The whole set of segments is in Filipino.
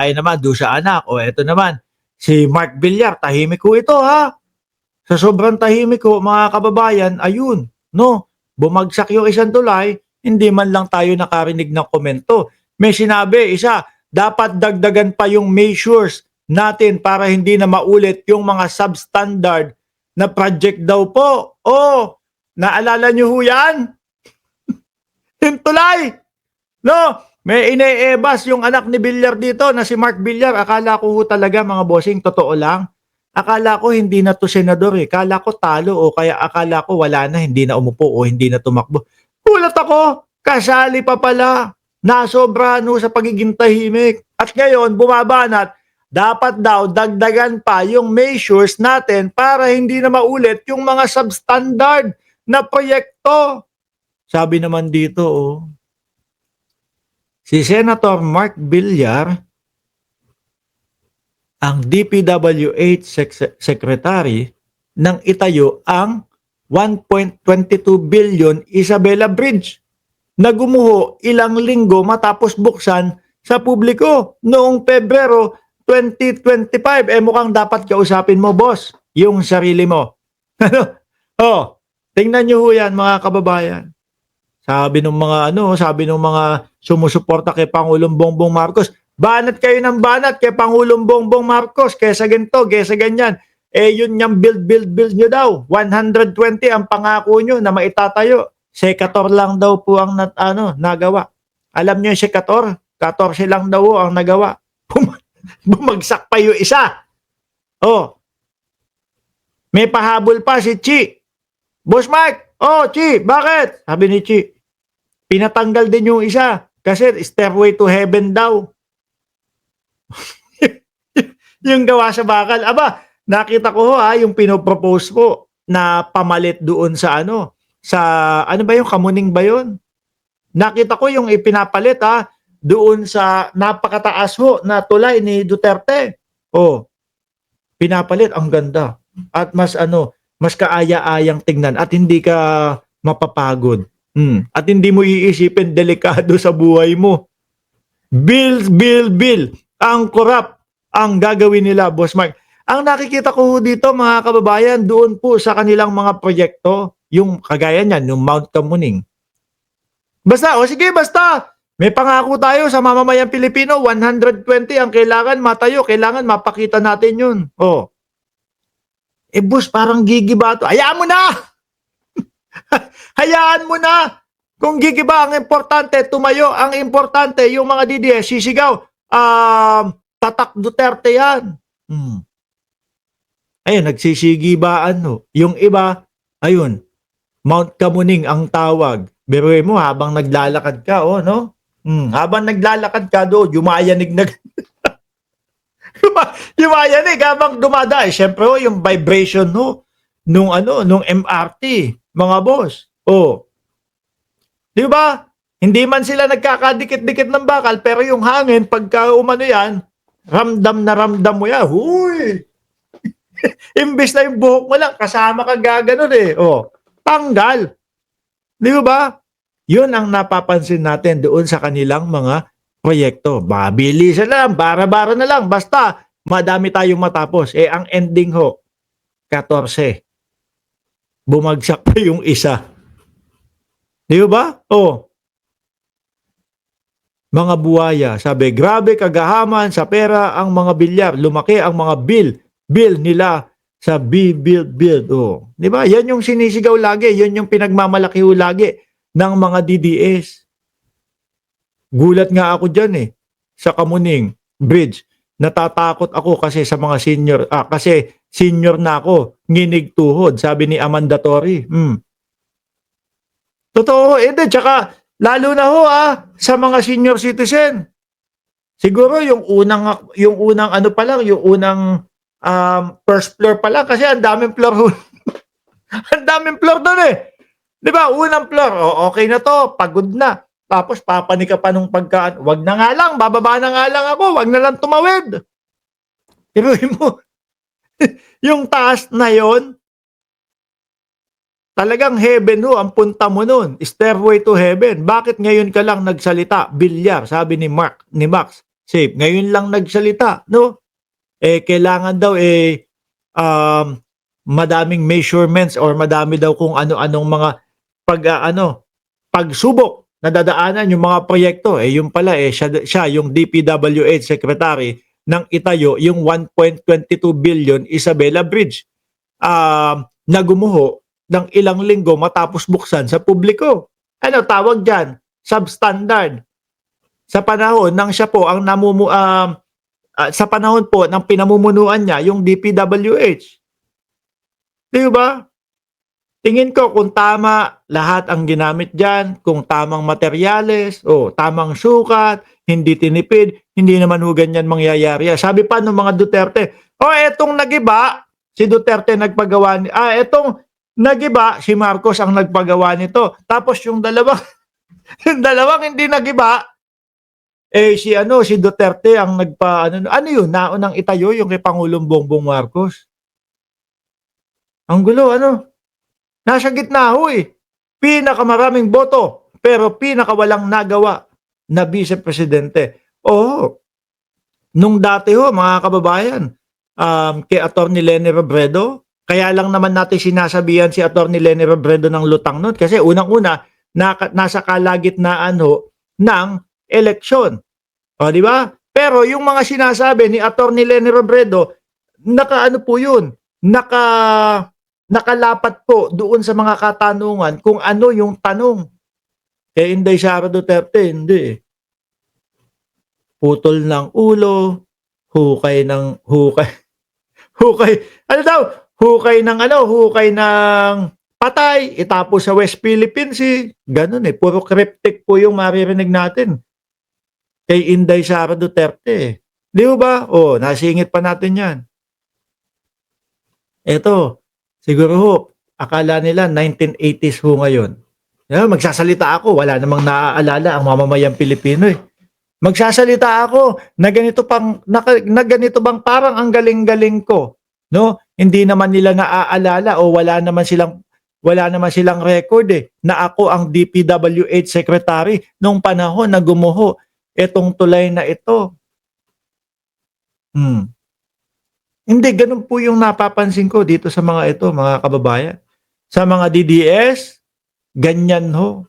Ay naman, do sa anak. O eto naman, si Mark Villar, tahimik ko ito ha. Sa sobrang tahimik ko, mga kababayan, ayun, no, bumagsak yung isang tulay, hindi man lang tayo nakarinig ng komento. May sinabi, isa, dapat dagdagan pa yung measures natin para hindi na maulit yung mga substandard na project daw po. Oh, naalala nyo ho yan? Yung tulay. No, may ineebas yung anak ni Villar dito na si Mark Villar. Akala ko ho talaga mga bossing, totoo lang. Akala ko hindi na to senador eh. Akala ko talo o kaya akala ko wala na, hindi na umupo o hindi na tumakbo. Gulat ako, kasali pa pala. Nasobrahan ho sa pagiging tahimik. At ngayon, bumabanat, dapat daw dagdagan pa yung measures natin para hindi na maulit yung mga substandard na proyekto. Sabi naman dito, oh, si Senator Mark Villar, ang DPWH Secretary nang itayo ang 1.22 billion Isabela Bridge na gumuho ilang linggo matapos buksan sa publiko noong Pebrero 2025. Mukhang dapat kausapin mo, boss, yung sarili mo. Oh, tingnan nyo ho yan, mga kababayan. Sabi ng mga sumusuporta kay Pangulong Bongbong Marcos, banat kayo ng banat kay Pangulong Bongbong Marcos kaysa ganito, kaysa ganyan. Yun yung build nyo daw. 120 ang pangako nyo na maitatayo. Sekator lang daw po ang nagawa. Alam nyo yung sekator? 14 lang daw ang nagawa. Bumagsak pa yung isa. Oh. May pahabol pa si Chi. Boss Mike, Chi, bakit? Sabi ni Chi. Pinatanggal din yung isa kasi stairway to heaven daw. Yung gawa sa bakal. Aba, nakita ko yung pinopropose ko na pamalit doon sa ba yung Kamuning ba yun? Nakita ko yung ipinapalit doon sa napakataas na tulay ni Duterte. Pinapalit, ang ganda. At mas kaaya-ayang tingnan at hindi ka mapapagod. At hindi mo iisipin delikado sa buhay mo. Bill. Ang korap ang gagawin nila, Boss Mark. Ang nakikita ko dito, mga kababayan, doon po sa kanilang mga proyekto, yung kagaya niyan, yung Mount Kamuning. Basta, may pangako tayo sa mamamayang Pilipino, 120 ang kailangan matayo, kailangan mapakita natin yun. Boss, parang gigiba to. Hayaan mo na! Hayaan mo na! Kung gigiba, ang importante, tumayo. Ang importante, yung mga DDS, sisigaw, tatak Duterte yan. Ayun, nagsisigebaan. Yung iba, ayun, Mount Kamuning ang tawag. Biruin mo, habang naglalakad ka, habang naglalakad ka yumayanig na yumayanig habang dumada. Siyempre, yung vibration nung MRT, mga boss. Di ba? Hindi man sila nagkakadikit-dikit ng bakal, pero yung hangin, pagka umano yan, ramdam na ramdam mo yan. Huy! Imbis na yung buhok mo lang, kasama ka gaganon tanggal. Di ba? Yun ang napapansin natin doon sa kanilang mga proyekto. Mabilisan na lang, bara-bara na lang, basta madami tayong matapos. Ang ending 14. Bumagsak pa yung isa. Di ba? Mga buwaya, sabi, grabe kagahaman sa pera ang mga Villar. Lumaki ang mga bill nila sa build. Di ba? Yan yung sinisigaw lagi. Yan yung pinagmamalaki lagi ng mga DDS. Gulat nga ako dyan sa Kamuning Bridge. Natatakot ako kasi sa mga senior. Kasi senior na ako. Nginig tuhod, sabi ni Amanda Tory. Totoo, tsaka lalo na sa mga senior citizen. Siguro yung unang yung unang first floor pa lang kasi ang daming floor. Ang daming floor doon 'Di ba? Unang floor, okay na to, pagod na. Tapos papanik ka pa nung pagkaan. Wag na nga lang, bababa na nga lang ako, wag na lang tumawid. Iruin mo. Yung taas na yon, talagang heaven ang punta mo nun. Stairway to heaven. Bakit ngayon ka lang nagsalita? Villar, sabi ni Max. safe. Ngayon lang nagsalita, no? Kailangan daw, um, madaming measurements or madami daw kung ano-anong mga pagsubok na dadaanan yung mga proyekto. Yun pala, siya yung DPWH Secretary ng itayo yung 1.22 billion Isabela Bridge. Na gumuho ng ilang linggo matapos buksan sa publiko. Ano tawag dyan? Substandard. Sa panahon ng siya po ang sa panahon po ng pinamumunuan niya yung DPWH. Di ba? Tingin ko kung tama lahat ang ginamit dyan, kung tamang materyales, tamang sukat, hindi tinipid, hindi naman ho ganyan mangyayari. Sabi pa ng mga Duterte, etong nagiba, si Duterte nagpagawa etong nagiba, si Marcos ang nagpagawa nito. Tapos yung dalawang, yung dalawang hindi nagiba, si Duterte ang ano yun, naunang itayo yung kay Pangulong Bongbong Marcos. Ang gulo, nasa gitna ho Pinakamaraming boto, pero pinakawalang nagawa na vice-presidente. Nung dati ho, mga kababayan, kay Atty. Leni Robredo, kaya lang naman natin sinasabihan si Atty. Leni Robredo ng lutang nun kasi unang-una, nasa kalagitnaan ho ng eleksyon. Di ba? Pero yung mga sinasabi ni Atty. Leni Robredo, po yun, nakalapat po doon sa mga katanungan kung ano yung tanong. Inday Sara Duterte, hindi. Putol ng ulo, hukay ng patay, itapos sa West Philippine Sea. Ganun puro cryptic po yung maririnig natin kay Inday Sara Duterte. Di ba? Nasingit pa natin yan. Eto, siguro ho, akala nila 1980s ho ngayon. Magsasalita ako, wala namang naaalala ang mamamayang Pilipino Magsasalita ako na ganito bang parang ang galing-galing ko, no? Hindi naman nila naaalala o wala naman silang record na ako ang DPWH Secretary nung panahon na gumuho itong tulay na ito. Hindi, ganun po yung napapansin ko dito sa mga ito, mga kababayan. Sa mga DDS, ganyan ho.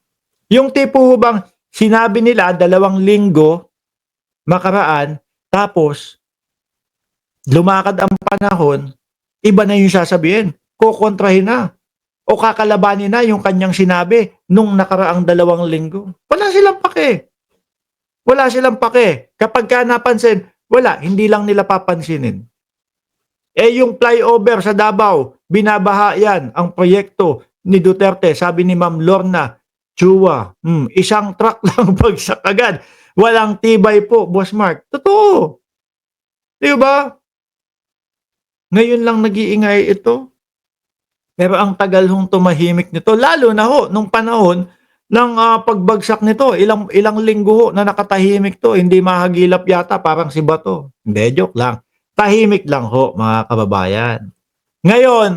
Yung tipo ho bang sinabi nila 2 linggo makaraan, tapos lumakad ang panahon, iba na yung sasabihin. Kukontrahin na. O kakalabanin na yung kanyang sinabi nung nakaraang 2 linggo. Wala silang pake. Wala silang pake. Kapag ka napansin, wala, hindi lang nila papansinin. Yung flyover sa Davao, binabaha yan ang proyekto ni Duterte. Sabi ni Ma'am Lorna Chua, isang truck lang bagsak agad. Walang tibay po, Boss Mark. Totoo. Di ba? Ngayon lang nag-iingay ito. Pero ang tagal hong tumahimik nito. Lalo na ho, nung panahon ng pagbagsak nito, ilang linggo ho na nakatahimik to. Hindi mahagilap yata, parang si Bato. Hindi, joke lang. Tahimik lang ho, mga kababayan. Ngayon,